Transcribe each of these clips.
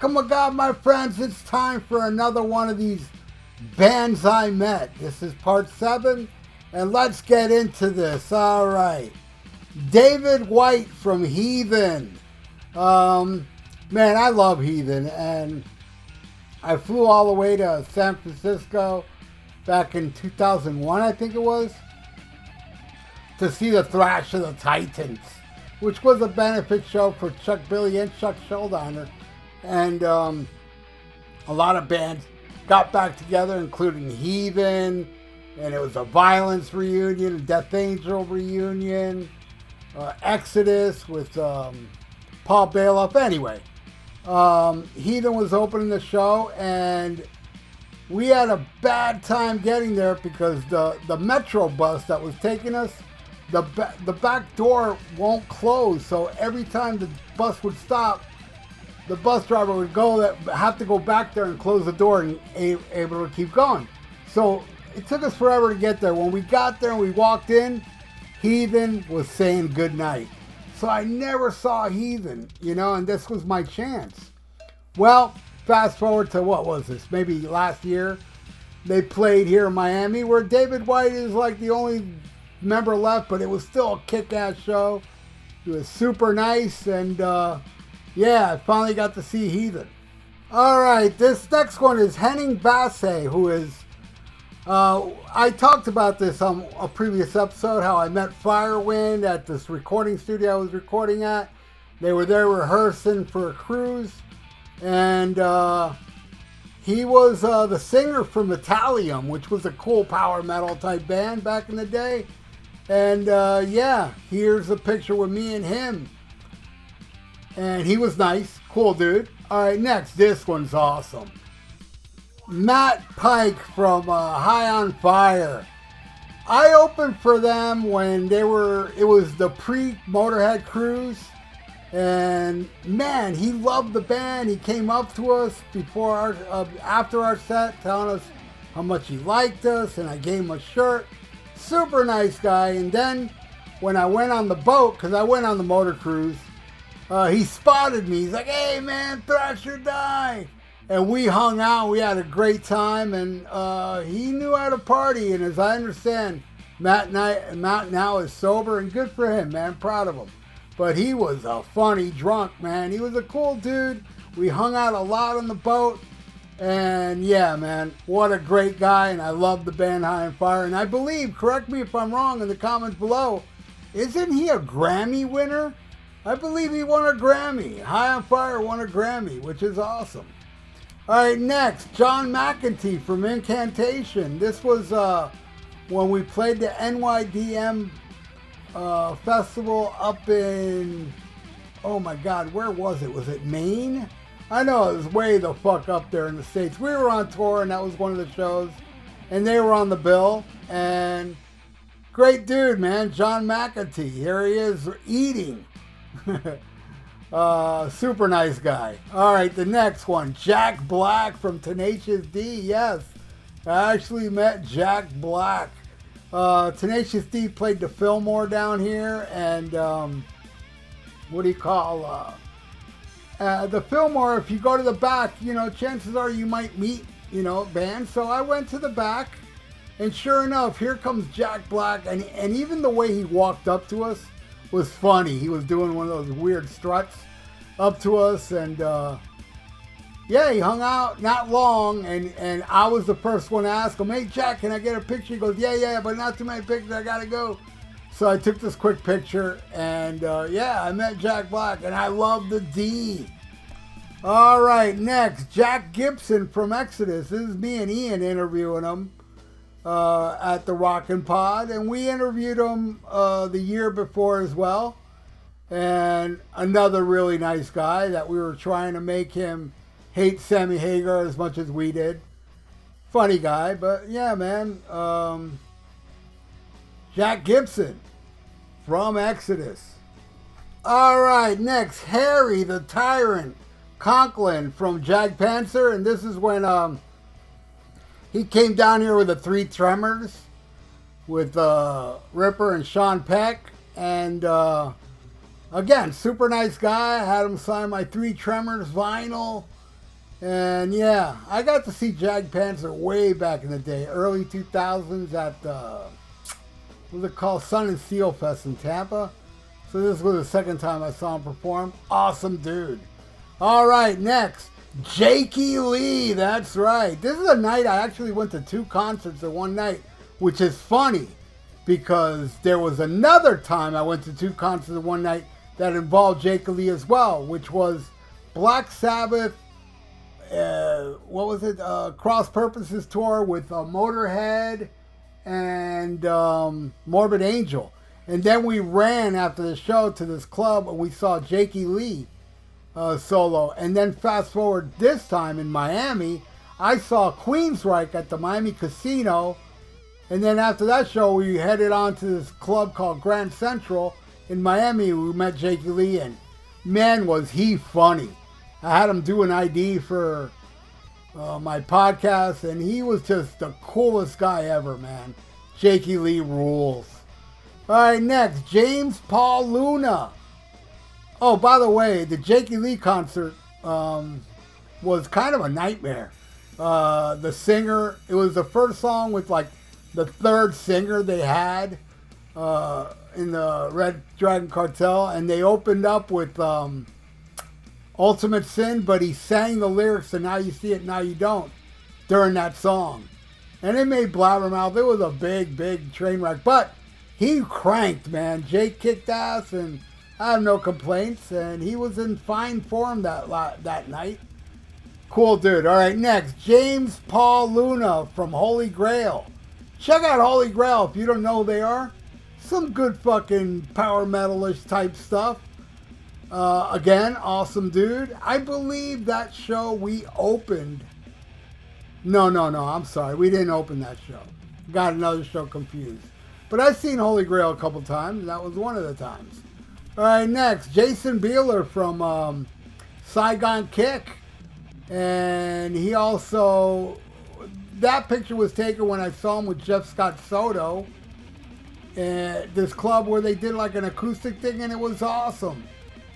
Oh my God, my friends, it's time for another one of these bands I met. This is part 7, and let's get into this. All right. David White from Heathen. Man, I love Heathen, and I flew all the way to San Francisco back in 2001, I think it was, to see the Thrash of the Titans, which was a benefit show for Chuck Billy and Chuck Schuldiner. And a lot of bands got back together, including Heathen, and it was a Violence reunion, a Death Angel reunion, Exodus with Paul Bailoff. Anyway, Heathen was opening the show, and we had a bad time getting there because the Metro bus that was taking us, the back door won't close. So every time the bus would stop, the bus driver would have to go back there and close the door and able to keep going. So it took us forever to get there. When we got there and we walked in, Heathen was saying goodnight. So I never saw Heathen, and this was my chance. Well, fast forward to, what was this, maybe last year, they played here in Miami, where David White is like the only member left, but it was still a kick-ass show. It was super nice, and yeah, I finally got to see Heathen. All right, this next one is Henning Bass, who is, I talked about this on a previous episode, how I met Firewind at this recording studio I was recording at. They were there rehearsing for a cruise, and he was the singer from Italium, which was a cool power metal type band back in the day. And yeah, here's a picture with me and him. And he was nice, cool dude. All right, next, this one's awesome. Matt Pike from High on Fire. I opened for them when it was the pre-Motorhead cruise. And man, he loved the band. He came up to us after our set, telling us how much he liked us, and I gave him a shirt. Super nice guy. And then when I went on the boat, because I went on the motor cruise, he spotted me. He's like, "Hey man, Thrash or Die." And we hung out. We had a great time, and he knew how to party. And as I understand, Matt now is sober, and good for him, man. Proud of him. But he was a funny drunk, man. He was a cool dude. We hung out a lot on the boat. And yeah, man, what a great guy. And I love the band High on Fire. And I believe, correct me if I'm wrong in the comments below, isn't he a Grammy winner? I believe he won a Grammy. High on Fire won a Grammy, which is awesome. All right, next, John McEntee from Incantation. This was when we played the NYDM festival up in, oh my God, where was it? Was it Maine? I know, it was way the fuck up there in the States. We were on tour, and that was one of the shows, and they were on the bill. And great dude, man, John McEntee. Here he is eating. Super nice guy. All right, the next one, Jack Black from Tenacious D. Yes, I actually met Jack Black. Tenacious D played the Fillmore down here, and what do you call the Fillmore? If you go to the back, chances are you might meet bands. So I went to the back, and sure enough, here comes Jack Black, and even the way he walked up to us was funny. He was doing one of those weird struts up to us, and yeah, he hung out not long, and I was the first one to ask him, "Hey Jack, can I get a picture?" He goes, yeah, but not too many pictures, I gotta go. So I took this quick picture, and yeah, I met Jack Black, and I love the D. All right, next, Jack Gibson from Exodus. This is me and Ian interviewing him at the Rockin' Pod, and we interviewed him the year before as well. And another really nice guy that we were trying to make him hate Sammy Hagar as much as we did. Funny guy, but yeah, man. Jack Gibson from Exodus. All right, next, Harry the Tyrant Conklin from Jag Panzer, and this is when he came down here with the Three Tremors with Ripper and Sean Peck, and again, super nice guy. I had him sign my Three Tremors vinyl, And yeah, I got to see Jag Panzer way back in the day, early 2000s at what was it called, Sun and Steel Fest in Tampa. So this was the second time I saw him perform. Awesome dude. All right, next, Jakey Lee. That's right. This is a night I actually went to 2 concerts in one night, which is funny because there was another time I went to 2 concerts in one night that involved Jakey Lee as well, which was Black Sabbath. What was it? Cross Purposes tour with Motorhead and Morbid Angel. And then we ran after the show to this club and we saw Jakey Lee solo. And then fast forward this time in Miami, I saw Queensryche at the Miami Casino. And then after that show, we headed on to this club called Grand Central in Miami. We met Jakey Lee, and man, was he funny. I had him do an ID for my podcast, and he was just the coolest guy ever, man. Jakey Lee rules. All right, next, James Paul Luna. Oh, by the way, the Jakey Lee concert was kind of a nightmare. The singer, it was the first song with like the third singer they had in the Red Dragon Cartel, and they opened up with Ultimate Sin, but he sang the lyrics to Now You See It, Now You Don't during that song. And it made Blabbermouth. It was a big, big train wreck. But he cranked, man. Jake kicked ass, and I have no complaints. And he was in fine form that night. Cool dude. All right, next. James Paul Luna from Holy Grail. Check out Holy Grail if you don't know who they are. Some good fucking power metalish type stuff. Again, awesome dude. I believe that show we opened. No, I'm sorry. We didn't open that show. Got another show confused. But I've seen Holy Grail a couple times, and that was one of the times. All right, next. Jason Beeler from Saigon Kick. And he also... That picture was taken when I saw him with Jeff Scott Soto. This club where they did like an acoustic thing, and it was awesome.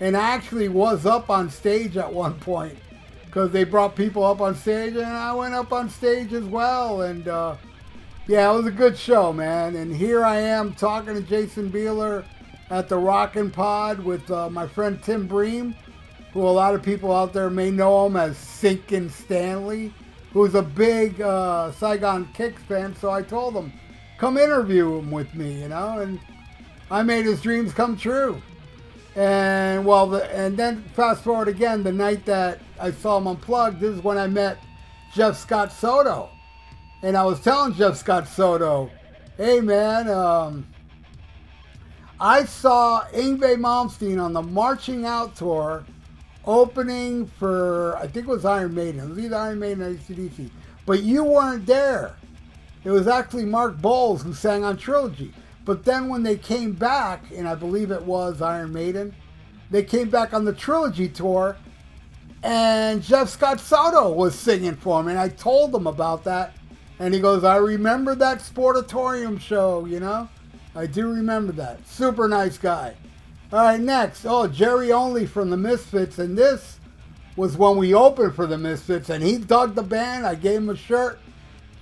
And I actually was up on stage at one point because they brought people up on stage, and I went up on stage as well. And yeah, it was a good show, man. And here I am talking to Jason Beeler at the Rockin' Pod with my friend Tim Bream, who a lot of people out there may know him as Sinkin' Stanley, who's a big Saigon Kick fan. So I told him, come interview him with me, you know, and I made his dreams come true. And well, and then fast forward again, the night that I saw him unplugged, this is when I met Jeff Scott Soto. And I was telling Jeff Scott Soto, hey man, I saw Yngwie Malmsteen on the Marching Out tour opening for, I think it was Iron Maiden. It was either Iron Maiden or AC/DC. But you weren't there. It was actually Mark Bowles who sang on Trilogy. But then when they came back, and I believe it was Iron Maiden, they came back on the Trilogy tour, and Jeff Scott Soto was singing for him, and I told him about that, and he goes, I remember that Sportatorium show, you know? I do remember that. Super nice guy. All right, next. Oh, Jerry Only from the Misfits, and this was when we opened for the Misfits, and he dug the band. I gave him a shirt,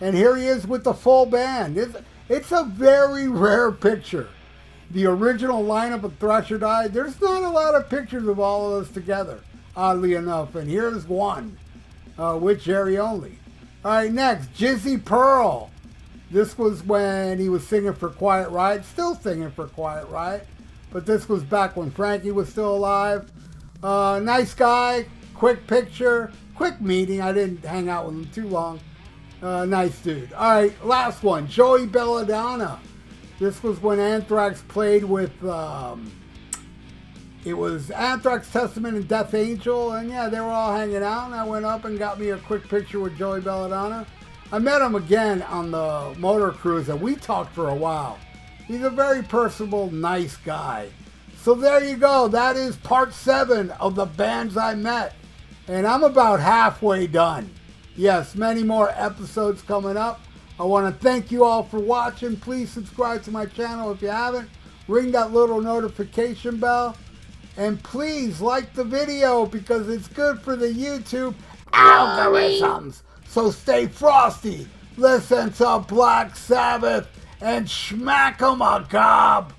and here he is with the full band. It's a very rare picture. The original lineup of Thrash or Die, there's not a lot of pictures of all of us together, oddly enough. And here's one with Jerry Only. All right, next, Jizzy Pearl. This was when he was singing for Quiet Riot, still singing for Quiet Riot. But this was back when Frankie was still alive. Nice guy, quick picture, quick meeting. I didn't hang out with him too long. Nice dude. All right, last one, Joey Belladonna. This was when Anthrax played with, it was Anthrax, Testament, and Death Angel, and yeah, they were all hanging out, and I went up and got me a quick picture with Joey Belladonna. I met him again on the motor cruise, and we talked for a while. He's a very personable, nice guy. So there you go. That is part 7 of the bands I met, and I'm about halfway done. Yes, many more episodes coming up. I want to thank you all for watching. Please subscribe to my channel if you haven't. Ring that little notification bell. And please like the video because it's good for the YouTube algorithms. So stay frosty, listen to Black Sabbath, and schmack 'em a gob.